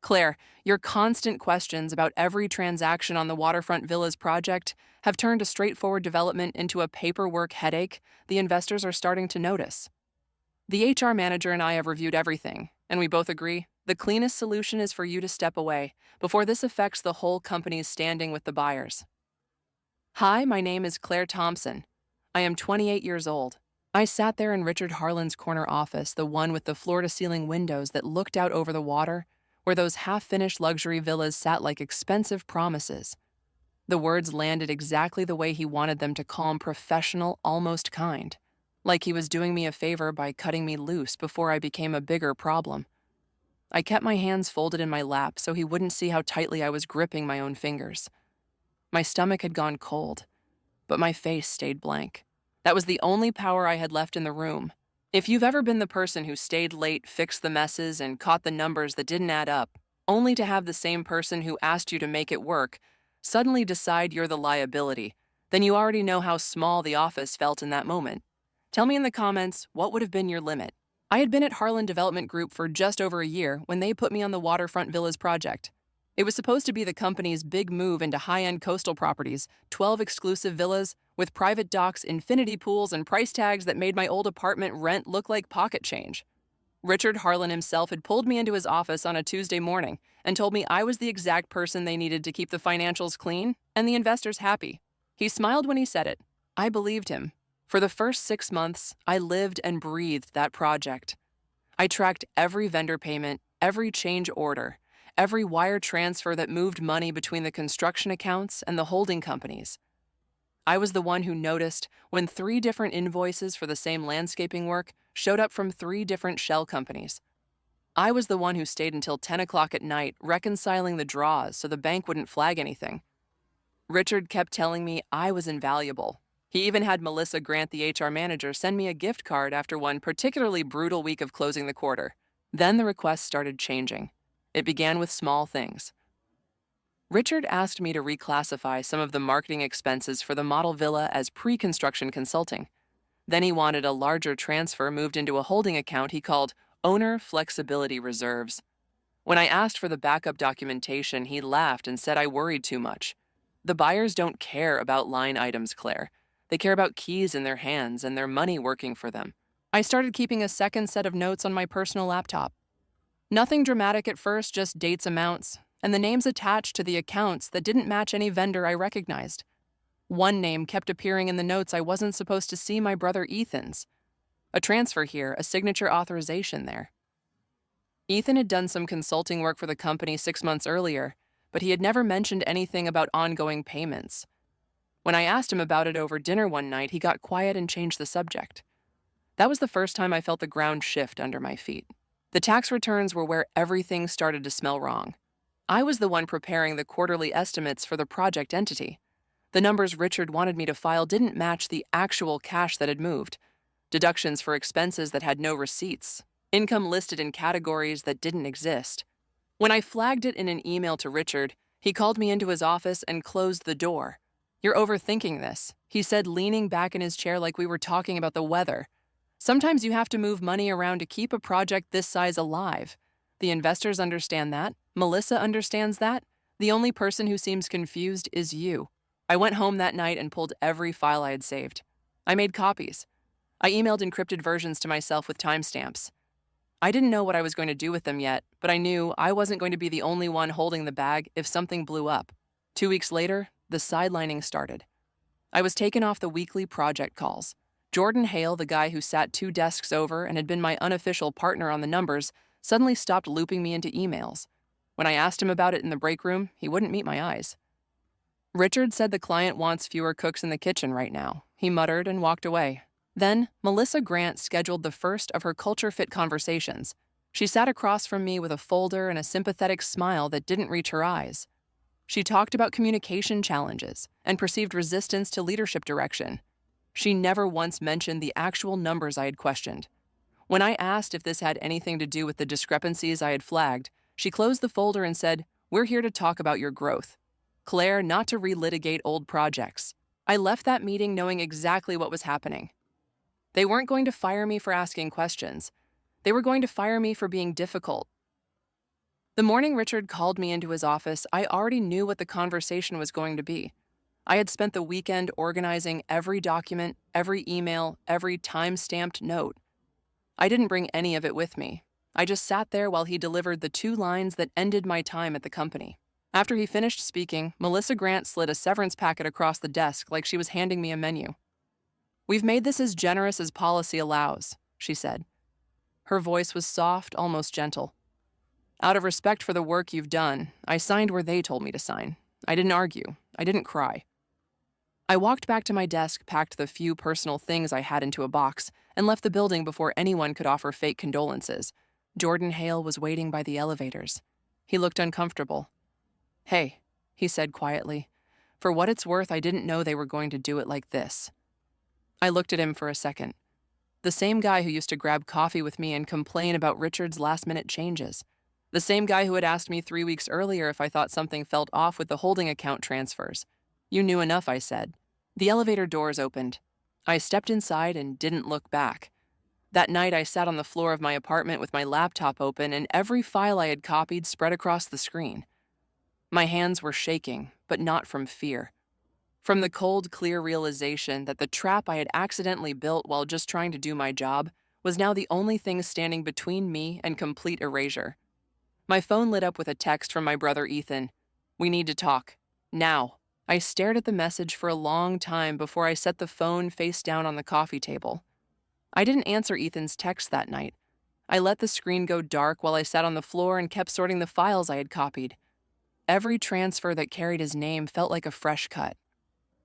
Claire, your constant questions about every transaction on the Waterfront Villas project have turned a straightforward development into a paperwork headache the investors are starting to notice. The HR manager and I have reviewed everything, and we both agree the cleanest solution is for you to step away before this affects the whole company's standing with the buyers. Hi, my name is Claire Thompson. I am 28 years old. I sat there in Richard Harlan's corner office, the one with the floor-to-ceiling windows that looked out over the water, where those half-finished luxury villas sat like expensive promises. The words landed exactly the way he wanted them to calm, professional, almost kind. Like he was doing me a favor by cutting me loose before I became a bigger problem. I kept my hands folded in my lap so he wouldn't see how tightly I was gripping my own fingers. My stomach had gone cold, but my face stayed blank. That was the only power I had left in the room. If you've ever been the person who stayed late, fixed the messes, and caught the numbers that didn't add up, only to have the same person who asked you to make it work suddenly decide you're the liability, then you already know how small the office felt in that moment. Tell me in the comments, what would have been your limit? I had been at Harlan Development Group for just over a year when they put me on the Waterfront Villas project. It was supposed to be the company's big move into high-end coastal properties, 12 exclusive villas with private docks, infinity pools, and price tags that made my old apartment rent look like pocket change. Richard Harlan himself had pulled me into his office on a Tuesday morning and told me I was the exact person they needed to keep the financials clean and the investors happy. He smiled when he said it. I believed him. For the first 6 months, I lived and breathed that project. I tracked every vendor payment, every change order, every wire transfer that moved money between the construction accounts and the holding companies. I was the one who noticed when 3 different invoices for the same landscaping work showed up from 3 different shell companies. I was the one who stayed until 10 o'clock at night reconciling the draws so the bank wouldn't flag anything. Richard kept telling me I was invaluable. He even had Melissa Grant, the HR manager, send me a gift card after one particularly brutal week of closing the quarter. Then the requests started changing. It began with small things. Richard asked me to reclassify some of the marketing expenses for the model villa as pre-construction consulting. Then he wanted a larger transfer moved into a holding account he called Owner Flexibility Reserves. When I asked for the backup documentation, he laughed and said I worried too much. The buyers don't care about line items, Claire. They care about keys in their hands and their money working for them. I started keeping a second set of notes on my personal laptop. Nothing dramatic at first, just dates, amounts, and the names attached to the accounts that didn't match any vendor I recognized. One name kept appearing in the notes I wasn't supposed to see, my brother Ethan's. A transfer here, a signature authorization there. Ethan had done some consulting work for the company 6 months earlier, but he had never mentioned anything about ongoing payments. When I asked him about it over dinner one night, he got quiet and changed the subject. That was the first time I felt the ground shift under my feet. The tax returns were where everything started to smell wrong. I was the one preparing the quarterly estimates for the project entity. The numbers Richard wanted me to file didn't match the actual cash that had moved. Deductions for expenses that had no receipts. Income listed in categories that didn't exist. When I flagged it in an email to Richard, he called me into his office and closed the door. "You're overthinking this," he said, leaning back in his chair like we were talking about the weather. "Sometimes you have to move money around to keep a project this size alive. The investors understand that. Melissa understands that. The only person who seems confused is you." I went home that night and pulled every file I had saved. I made copies. I emailed encrypted versions to myself with timestamps. I didn't know what I was going to do with them yet, but I knew I wasn't going to be the only one holding the bag if something blew up. 2 weeks later, the sidelining started. I was taken off the weekly project calls. Jordan Hale, the guy who sat 2 desks over and had been my unofficial partner on the numbers, suddenly stopped looping me into emails. When I asked him about it in the break room, he wouldn't meet my eyes. Richard said the client wants fewer cooks in the kitchen right now. He muttered and walked away. Then, Melissa Grant scheduled the first of her culture fit conversations. She sat across from me with a folder and a sympathetic smile that didn't reach her eyes. She talked about communication challenges and perceived resistance to leadership direction. She never once mentioned the actual numbers I had questioned. When I asked if this had anything to do with the discrepancies I had flagged, she closed the folder and said, "We're here to talk about your growth. Claire, not to relitigate old projects." I left that meeting knowing exactly what was happening. They weren't going to fire me for asking questions. They were going to fire me for being difficult. The morning Richard called me into his office, I already knew what the conversation was going to be. I had spent the weekend organizing every document, every email, every time-stamped note. I didn't bring any of it with me. I just sat there while he delivered the 2 lines that ended my time at the company. After he finished speaking, Melissa Grant slid a severance packet across the desk like she was handing me a menu. "We've made this as generous as policy allows," she said. Her voice was soft, almost gentle. "Out of respect for the work you've done, I signed where they told me to sign. I didn't argue. I didn't cry." I walked back to my desk, packed the few personal things I had into a box, and left the building before anyone could offer fake condolences. Jordan Hale was waiting by the elevators. He looked uncomfortable. "Hey," he said quietly. "For what it's worth, I didn't know they were going to do it like this." I looked at him for a second. The same guy who used to grab coffee with me and complain about Richard's last-minute changes. The same guy who had asked me 3 weeks earlier if I thought something felt off with the holding account transfers. "You knew enough," I said. The elevator doors opened. I stepped inside and didn't look back. That night, I sat on the floor of my apartment with my laptop open and every file I had copied spread across the screen. My hands were shaking, but not from fear. From the cold, clear realization that the trap I had accidentally built while just trying to do my job was now the only thing standing between me and complete erasure. My phone lit up with a text from my brother Ethan. "We need to talk. Now." I stared at the message for a long time before I set the phone face down on the coffee table. I didn't answer Ethan's text that night. I let the screen go dark while I sat on the floor and kept sorting the files I had copied. Every transfer that carried his name felt like a fresh cut.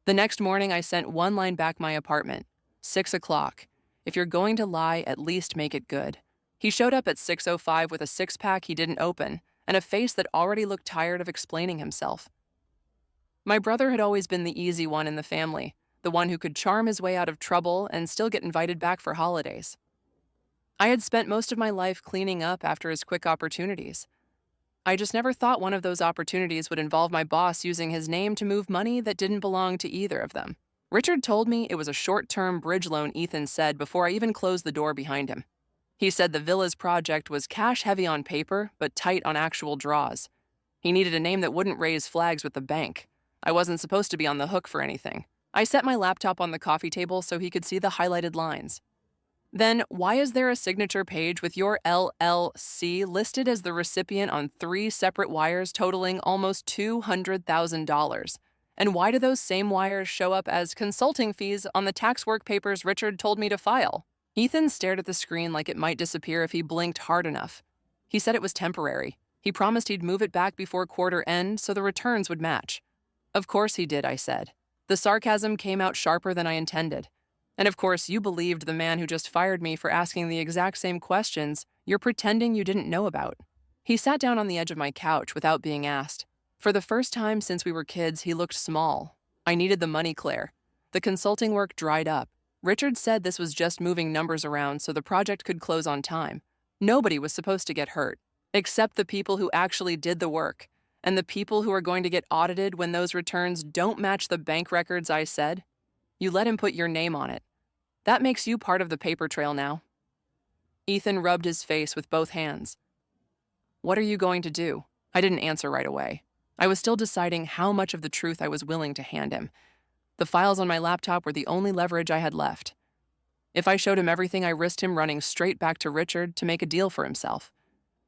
The next morning, I sent one line back my apartment. 6 o'clock. "If you're going to lie, at least make it good." He showed up at 6:05 with a six-pack he didn't open and a face that already looked tired of explaining himself. My brother had always been the easy one in the family, the one who could charm his way out of trouble and still get invited back for holidays. I had spent most of my life cleaning up after his quick opportunities. I just never thought one of those opportunities would involve my boss using his name to move money that didn't belong to either of them. Richard told me it was a short-term bridge loan, Ethan said before I even closed the door behind him. He said the Villas project was cash-heavy on paper, but tight on actual draws. He needed a name that wouldn't raise flags with the bank. I wasn't supposed to be on the hook for anything. I set my laptop on the coffee table so he could see the highlighted lines. "Then why is there a signature page with your LLC listed as the recipient on 3 separate wires totaling almost $200,000? And why do those same wires show up as consulting fees on the tax work papers Richard told me to file?" Ethan stared at the screen like it might disappear if he blinked hard enough. He said it was temporary. He promised he'd move it back before quarter end so the returns would match. "Of course he did," I said. The sarcasm came out sharper than I intended. "And of course you believed the man who just fired me for asking the exact same questions you're pretending you didn't know about." He sat down on the edge of my couch without being asked. For the first time since we were kids, he looked small. I needed the money, Claire. The consulting work dried up. Richard said this was just moving numbers around so the project could close on time. Nobody was supposed to get hurt, except the people who actually did the work, and the people who are going to get audited when those returns don't match the bank records I said. You let him put your name on it. That makes you part of the paper trail now. Ethan rubbed his face with both hands. "What are you going to do?" I didn't answer right away. I was still deciding how much of the truth I was willing to hand him. The files on my laptop were the only leverage I had left. If I showed him everything, I risked him running straight back to Richard to make a deal for himself.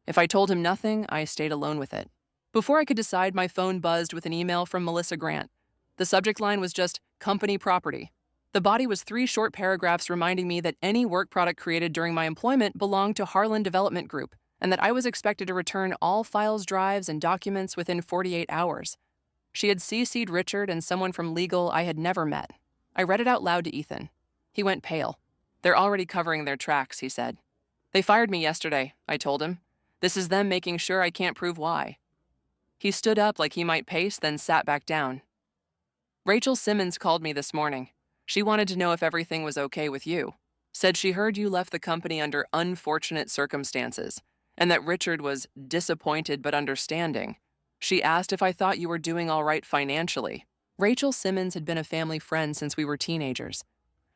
If I told him nothing, I stayed alone with it. Before I could decide, my phone buzzed with an email from Melissa Grant. The subject line was just company property. The body was 3 short paragraphs reminding me that any work product created during my employment belonged to Harlan Development Group, and that I was expected to return all files, drives, and documents within 48 hours. She had CC'd Richard and someone from legal I had never met. I read it out loud to Ethan. He went pale. "They're already covering their tracks," he said. "They fired me yesterday," I told him. "This is them making sure I can't prove why." He stood up like he might pace, then sat back down. "Rachel Simmons called me this morning. She wanted to know if everything was okay with you. Said she heard you left the company under unfortunate circumstances, and that Richard was disappointed but understanding. She asked if I thought you were doing all right financially." Rachel Simmons had been a family friend since we were teenagers.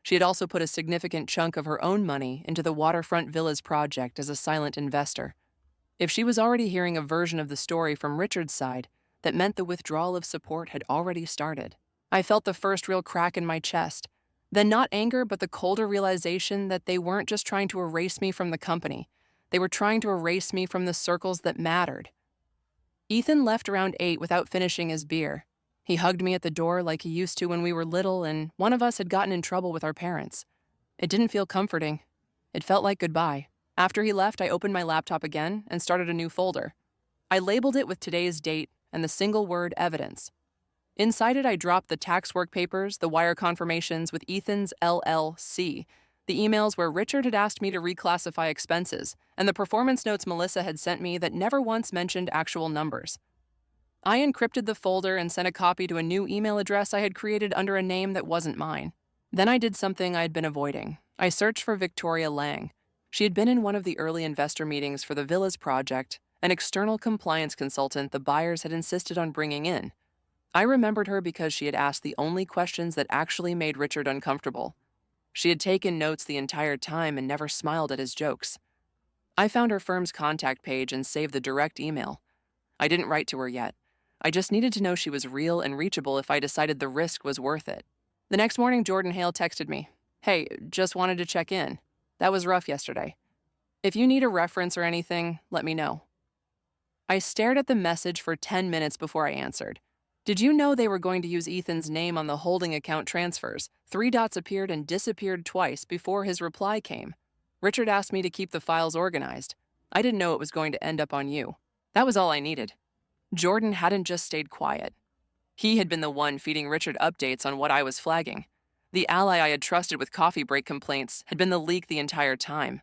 She had also put a significant chunk of her own money into the Waterfront Villas project as a silent investor. If she was already hearing a version of the story from Richard's side, that meant the withdrawal of support had already started. I felt the first real crack in my chest. Then not anger, but the colder realization that they weren't just trying to erase me from the company. They were trying to erase me from the circles that mattered. Ethan left around 8 without finishing his beer. He hugged me at the door like he used to when we were little and one of us had gotten in trouble with our parents. It didn't feel comforting. It felt like goodbye. After he left, I opened my laptop again and started a new folder. I labeled it with today's date and the single word evidence. Inside it, I dropped the tax work papers, the wire confirmations with Ethan's LLC, the emails where Richard had asked me to reclassify expenses, and the performance notes Melissa had sent me that never once mentioned actual numbers. I encrypted the folder and sent a copy to a new email address I had created under a name that wasn't mine. Then I did something I had been avoiding. I searched for Victoria Lang. She had been in one of the early investor meetings for the Villas project, an external compliance consultant the buyers had insisted on bringing in. I remembered her because she had asked the only questions that actually made Richard uncomfortable. She had taken notes the entire time and never smiled at his jokes. I found her firm's contact page and saved the direct email. I didn't write to her yet. I just needed to know she was real and reachable if I decided the risk was worth it. The next morning, Jordan Hale texted me, "Hey, just wanted to check in. That was rough yesterday. If you need a reference or anything, let me know." I stared at the message for 10 minutes before I answered. Did you know they were going to use Ethan's name on the holding account transfers? 3 dots appeared and disappeared twice before his reply came. Richard asked me to keep the files organized. I didn't know it was going to end up on you. That was all I needed. Jordan hadn't just stayed quiet. He had been the one feeding Richard updates on what I was flagging. The ally I had trusted with coffee break complaints had been the leak the entire time.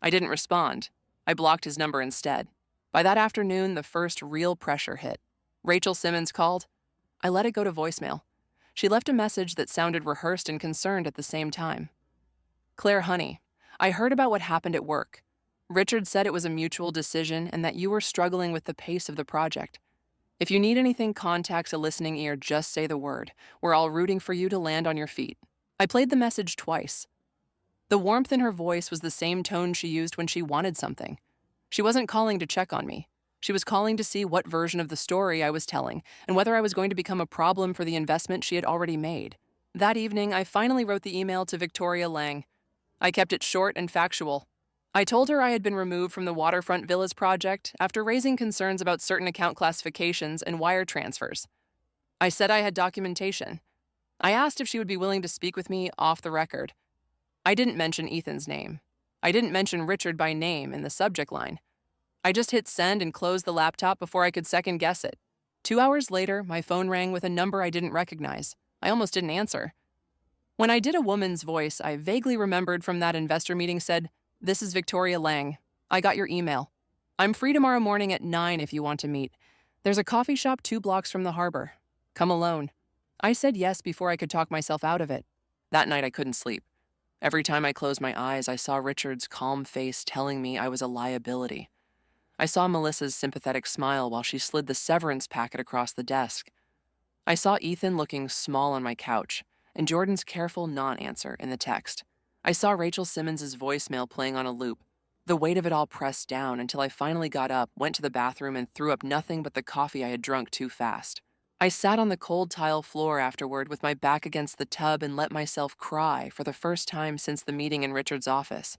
I didn't respond. I blocked his number instead. By that afternoon, the first real pressure hit. Rachel Simmons called. I let it go to voicemail. She left a message that sounded rehearsed and concerned at the same time. "Claire, honey, I heard about what happened at work. Richard said it was a mutual decision and that you were struggling with the pace of the project. If you need anything, contact a listening ear, just say the word. We're all rooting for you to land on your feet." I played the message twice. The warmth in her voice was the same tone she used when she wanted something. She wasn't calling to check on me. She was calling to see what version of the story I was telling and whether I was going to become a problem for the investment she had already made. That evening, I finally wrote the email to Victoria Lang. I kept it short and factual. I told her I had been removed from the Waterfront Villas project after raising concerns about certain account classifications and wire transfers. I said I had documentation. I asked if she would be willing to speak with me off the record. I didn't mention Ethan's name. I didn't mention Richard by name in the subject line. I just hit send and closed the laptop before I could second guess it. 2 hours later, my phone rang with a number I didn't recognize. I almost didn't answer. When I did a woman's voice, I vaguely remembered from that investor meeting said, "This is Victoria Lang. I got your email. I'm free tomorrow morning at 9 if you want to meet. There's a coffee shop 2 blocks from the harbor. Come alone." I said yes before I could talk myself out of it. That night I couldn't sleep. Every time I closed my eyes, I saw Richard's calm face telling me I was a liability. I saw Melissa's sympathetic smile while she slid the severance packet across the desk. I saw Ethan looking small on my couch, and Jordan's careful non-answer in the text. I saw Rachel Simmons' voicemail playing on a loop, the weight of it all pressed down until I finally got up, went to the bathroom, and threw up nothing but the coffee I had drunk too fast. I sat on the cold tile floor afterward with my back against the tub and let myself cry for the first time since the meeting in Richard's office.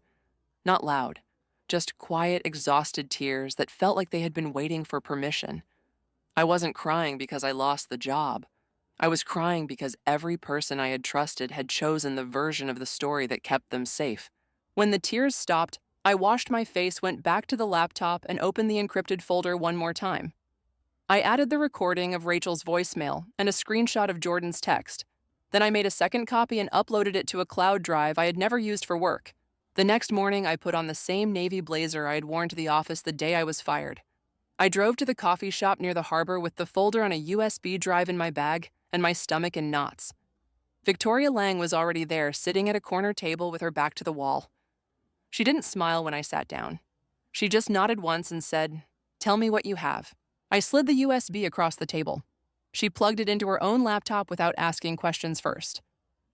Not loud. Just quiet, exhausted tears that felt like they had been waiting for permission. I wasn't crying because I lost the job. I was crying because every person I had trusted had chosen the version of the story that kept them safe. When the tears stopped, I washed my face, went back to the laptop, and opened the encrypted folder one more time. I added the recording of Rachel's voicemail and a screenshot of Jordan's text. Then I made a second copy and uploaded it to a cloud drive I had never used for work. The next morning, I put on the same navy blazer I had worn to the office the day I was fired. I drove to the coffee shop near the harbor with the folder on a USB drive in my bag and my stomach in knots. Victoria Lang was already there, sitting at a corner table with her back to the wall. She didn't smile when I sat down. She just nodded once and said, "Tell me what you have." I slid the USB across the table. She plugged it into her own laptop without asking questions first.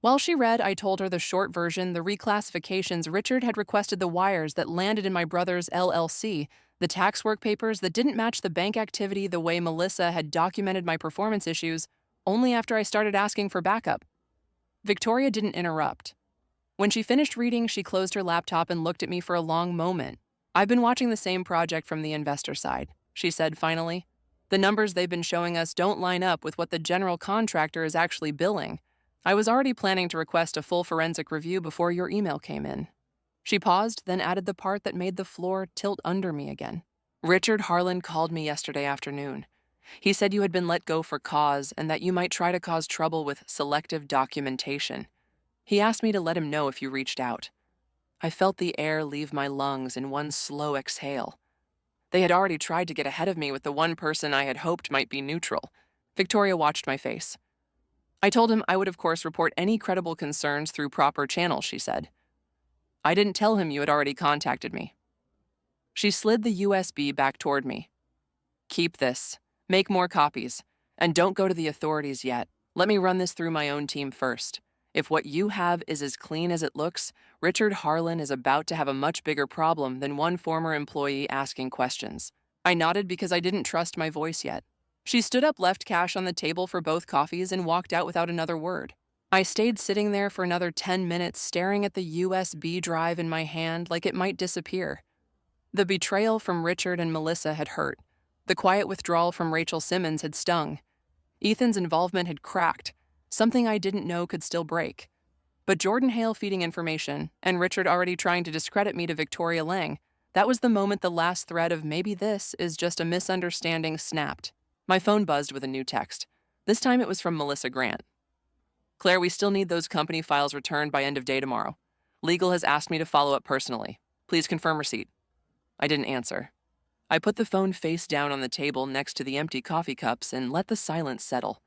While she read, I told her the short version, the reclassifications Richard had requested the wires that landed in my brother's LLC, The tax work papers that didn't match the bank activity the way Melissa had documented my performance issues only after I started asking for backup. Victoria didn't interrupt. When she finished reading, she closed her laptop and looked at me for a long moment. "I've been watching the same project from the investor side," she said finally. "The numbers they've been showing us don't line up with what the general contractor is actually billing. I was already planning to request a full forensic review before your email came in." She paused, then added the part that made the floor tilt under me again. "Richard Harlan called me yesterday afternoon. He said you had been let go for cause and that you might try to cause trouble with selective documentation. He asked me to let him know if you reached out." I felt the air leave my lungs in one slow exhale. They had already tried to get ahead of me with the one person I had hoped might be neutral. Victoria watched my face. "I told him I would of course report any credible concerns through proper channels," she said. "I didn't tell him you had already contacted me." She slid the USB back toward me. "Keep this. Make more copies. And don't go to the authorities yet. Let me run this through my own team first. If what you have is as clean as it looks, Richard Harlan is about to have a much bigger problem than one former employee asking questions." I nodded because I didn't trust my voice yet. She stood up, left cash on the table for both coffees, and walked out without another word. I stayed sitting there for another 10 minutes, staring at the USB drive in my hand like it might disappear. The betrayal from Richard and Melissa had hurt. The quiet withdrawal from Rachel Simmons had stung. Ethan's involvement had cracked. Something I didn't know could still break. But Jordan Hale feeding information, and Richard already trying to discredit me to Victoria Lang, that was the moment the last thread of maybe this is just a misunderstanding snapped. My phone buzzed with a new text. This time it was from Melissa Grant. "Claire, we still need those company files returned by end of day tomorrow. Legal has asked me to follow up personally. Please confirm receipt." I didn't answer. I put the phone face down on the table next to the empty coffee cups and let the silence settle.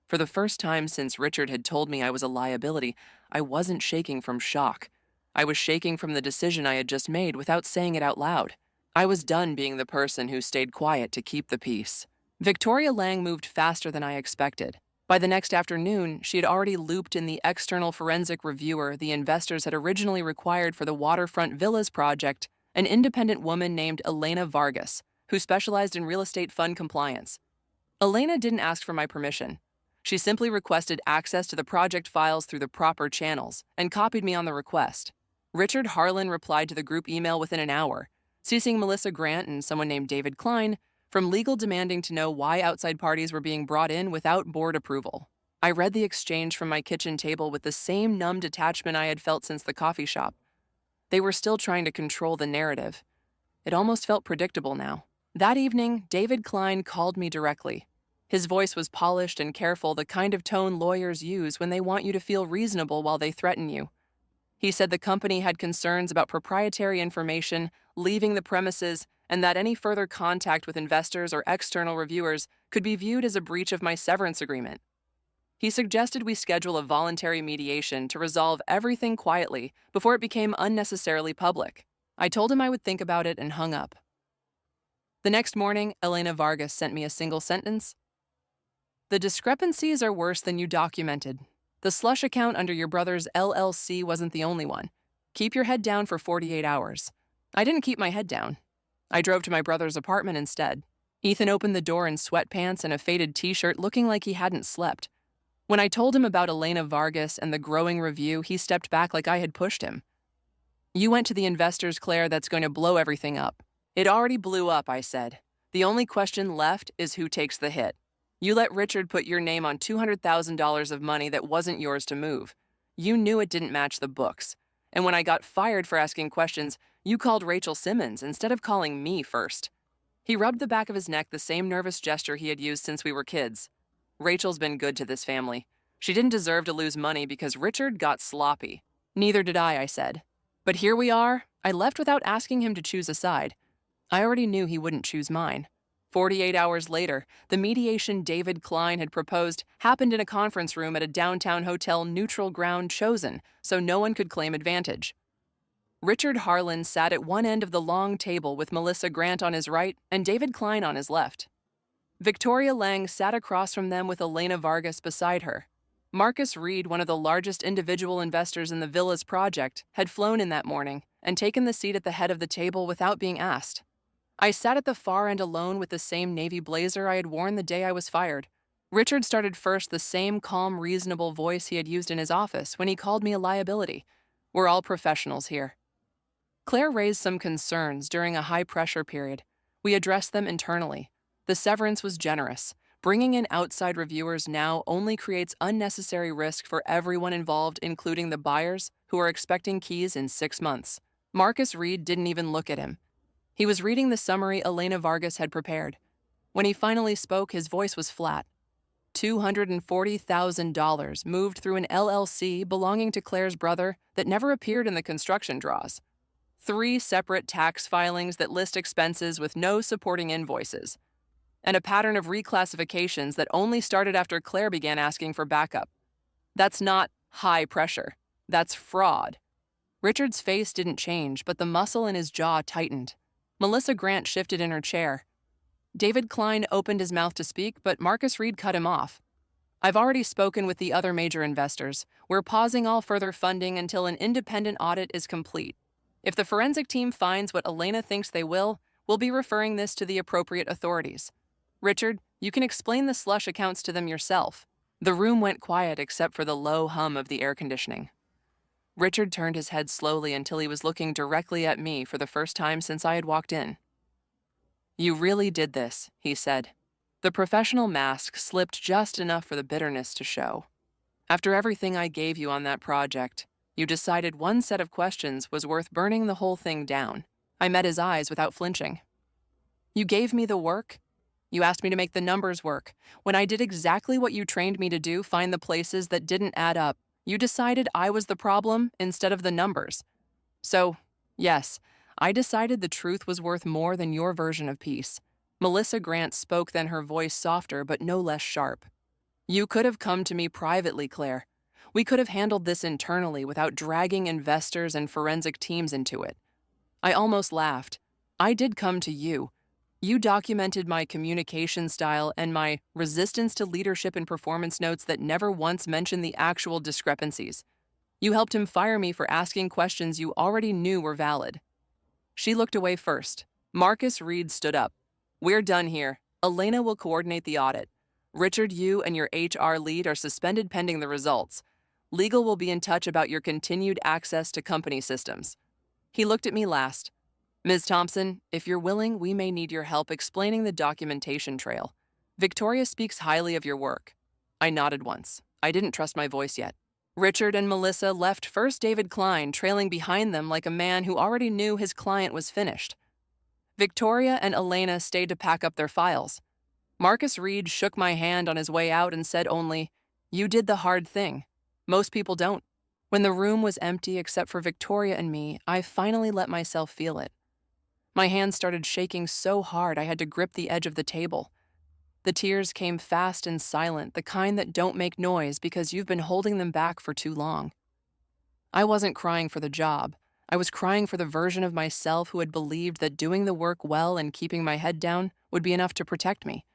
For the first time since Richard had told me I was a liability, I wasn't shaking from shock. I was shaking from the decision I had just made without saying it out loud. I was done being the person who stayed quiet to keep the peace. Victoria Lang moved faster than I expected. By the next afternoon, she had already looped in the external forensic reviewer the investors had originally required for the waterfront villas project, an independent woman named Elena Vargas, who specialized in real estate fund compliance. Elena didn't ask for my permission. She simply requested access to the project files through the proper channels and copied me on the request. Richard Harlan replied to the group email within an hour, ceasing Melissa Grant and someone named David Klein from legal demanding to know why outside parties were being brought in without board approval. I read the exchange from my kitchen table with the same numb detachment I had felt since the coffee shop. They were still trying to control the narrative. It almost felt predictable now. That evening, David Klein called me directly. His voice was polished and careful, the kind of tone lawyers use when they want you to feel reasonable while they threaten you. He said the company had concerns about proprietary information, leaving the premises, and that any further contact with investors or external reviewers could be viewed as a breach of my severance agreement. He suggested we schedule a voluntary mediation to resolve everything quietly before it became unnecessarily public. I told him I would think about it and hung up. The next morning, Elena Vargas sent me a single sentence. "The discrepancies are worse than you documented. The Slush account under your brother's LLC wasn't the only one. Keep your head down for 48 hours. I didn't keep my head down. I drove to my brother's apartment instead. Ethan opened the door in sweatpants and a faded t-shirt, looking like he hadn't slept. When I told him about Elena Vargas and the growing review, he stepped back like I had pushed him. "You went to the investors, Claire, that's going to blow everything up." "It already blew up," I said. "The only question left is who takes the hit. You let Richard put your name on $200,000 of money that wasn't yours to move. You knew it didn't match the books. And when I got fired for asking questions, you called Rachel Simmons instead of calling me first." He rubbed the back of his neck, the same nervous gesture he had used since we were kids. "Rachel's been good to this family. She didn't deserve to lose money because Richard got sloppy." "Neither did I said. "But here we are." I left without asking him to choose a side. I already knew he wouldn't choose mine. 48 hours later, the mediation David Klein had proposed happened in a conference room at a downtown hotel, neutral ground chosen, so no one could claim advantage. Richard Harlan sat at one end of the long table with Melissa Grant on his right and David Klein on his left. Victoria Lang sat across from them with Elena Vargas beside her. Marcus Reed, one of the largest individual investors in the Villas project, had flown in that morning and taken the seat at the head of the table without being asked. I sat at the far end alone with the same navy blazer I had worn the day I was fired. Richard started first, the same calm, reasonable voice he had used in his office when he called me a liability. We're all professionals here. Claire raised some concerns during a high-pressure period. We addressed them internally. The severance was generous. Bringing in outside reviewers now only creates unnecessary risk for everyone involved, including the buyers, who are expecting keys in 6 months. Marcus Reed didn't even look at him. He was reading the summary Elena Vargas had prepared. When he finally spoke, his voice was flat. $240,000 moved through an LLC belonging to Claire's brother that never appeared in the construction draws. 3 separate tax filings that list expenses with no supporting invoices. And a pattern of reclassifications that only started after Claire began asking for backup. That's not high pressure. That's fraud. Richard's face didn't change, but the muscle in his jaw tightened. Melissa Grant shifted in her chair. David Klein opened his mouth to speak, but Marcus Reed cut him off. I've already spoken with the other major investors. We're pausing all further funding until an independent audit is complete. If the forensic team finds what Elena thinks they will, we'll be referring this to the appropriate authorities. Richard, you can explain the Slush accounts to them yourself. The room went quiet except for the low hum of the air conditioning. Richard turned his head slowly until he was looking directly at me for the first time since I had walked in. You really did this, he said. The professional mask slipped just enough for the bitterness to show. After everything I gave you on that project, you decided one set of questions was worth burning the whole thing down. I met his eyes without flinching. You gave me the work. You asked me to make the numbers work. When I did exactly what you trained me to do, find the places that didn't add up, you decided I was the problem instead of the numbers. So, yes, I decided the truth was worth more than your version of peace. Melissa Grant spoke, then her voice softer but no less sharp. You could have come to me privately, Claire. We could have handled this internally without dragging investors and forensic teams into it. I almost laughed. I did come to you. You documented my communication style and my resistance to leadership in performance notes that never once mentioned the actual discrepancies. You helped him fire me for asking questions you already knew were valid. She looked away first. Marcus Reed stood up. We're done here. Elena will coordinate the audit. Richard, you and your HR lead are suspended pending the results. Legal will be in touch about your continued access to company systems. He looked at me last. Ms. Thompson, if you're willing, we may need your help explaining the documentation trail. Victoria speaks highly of your work. I nodded once. I didn't trust my voice yet. Richard and Melissa left, first David Klein trailing behind them like a man who already knew his client was finished. Victoria and Elena stayed to pack up their files. Marcus Reed shook my hand on his way out and said only, You did the hard thing. Most people don't. When the room was empty except for Victoria and me, I finally let myself feel it. My hands started shaking so hard I had to grip the edge of the table. The tears came fast and silent, the kind that don't make noise because you've been holding them back for too long. I wasn't crying for the job. I was crying for the version of myself who had believed that doing the work well and keeping my head down would be enough to protect me.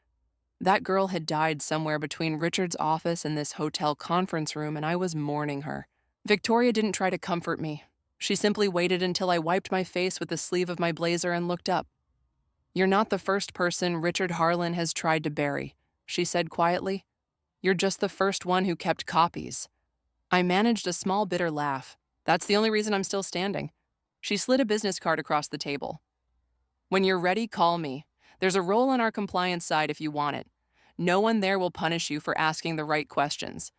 That girl had died somewhere between Richard's office and this hotel conference room, and I was mourning her. Victoria didn't try to comfort me. She simply waited until I wiped my face with the sleeve of my blazer and looked up. You're not the first person Richard Harlan has tried to bury, she said quietly. You're just the first one who kept copies. I managed a small bitter laugh. That's the only reason I'm still standing. She slid a business card across the table. When you're ready, call me. There's a role on our compliance side if you want it. No one there will punish you for asking the right questions.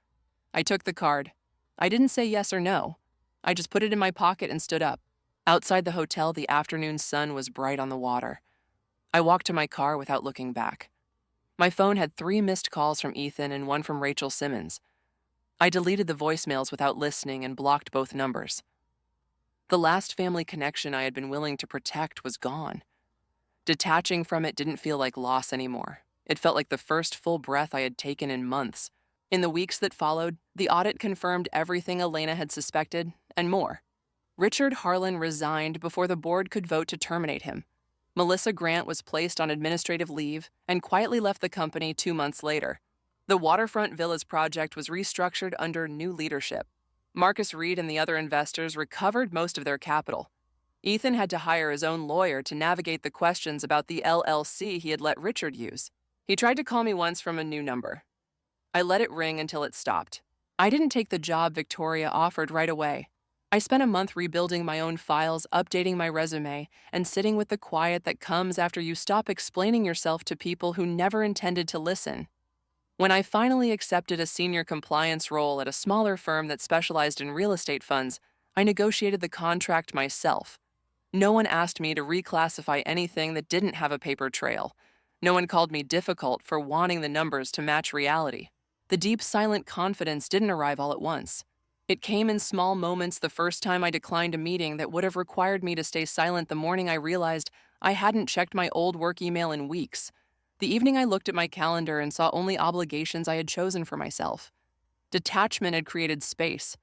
I took the card. I didn't say yes or no. I just put it in my pocket and stood up. Outside the hotel, the afternoon sun was bright on the water. I walked to my car without looking back. My phone had 3 missed calls from Ethan and 1 from Rachel Simmons. I deleted the voicemails without listening and blocked both numbers. The last family connection I had been willing to protect was gone. Detaching from it didn't feel like loss anymore. It felt like the first full breath I had taken in months. In the weeks that followed, the audit confirmed everything Elena had suspected, and more. Richard Harlan resigned before the board could vote to terminate him. Melissa Grant was placed on administrative leave and quietly left the company 2 months later. The Waterfront Villas project was restructured under new leadership. Marcus Reed and the other investors recovered most of their capital. Ethan had to hire his own lawyer to navigate the questions about the LLC he had let Richard use. He tried to call me once from a new number. I let it ring until it stopped. I didn't take the job Victoria offered right away. I spent a month rebuilding my own files, updating my resume, and sitting with the quiet that comes after you stop explaining yourself to people who never intended to listen. When I finally accepted a senior compliance role at a smaller firm that specialized in real estate funds, I negotiated the contract myself. No one asked me to reclassify anything that didn't have a paper trail. No one called me difficult for wanting the numbers to match reality. The deep, silent confidence didn't arrive all at once. It came in small moments the first time I declined a meeting that would have required me to stay silent the morning I realized I hadn't checked my old work email in weeks. The evening I looked at my calendar and saw only obligations I had chosen for myself. Detachment had created space.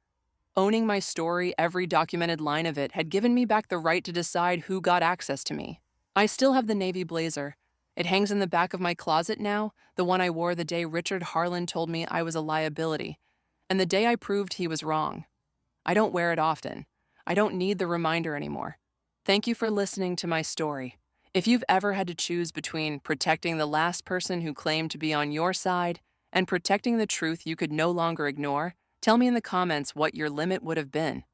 Owning my story, every documented line of it, had given me back the right to decide who got access to me. I still have the navy blazer. It hangs in the back of my closet now, the one I wore the day Richard Harlan told me I was a liability, and the day I proved he was wrong. I don't wear it often. I don't need the reminder anymore. Thank you for listening to my story. If you've ever had to choose between protecting the last person who claimed to be on your side and protecting the truth you could no longer ignore, tell me in the comments what your limit would have been.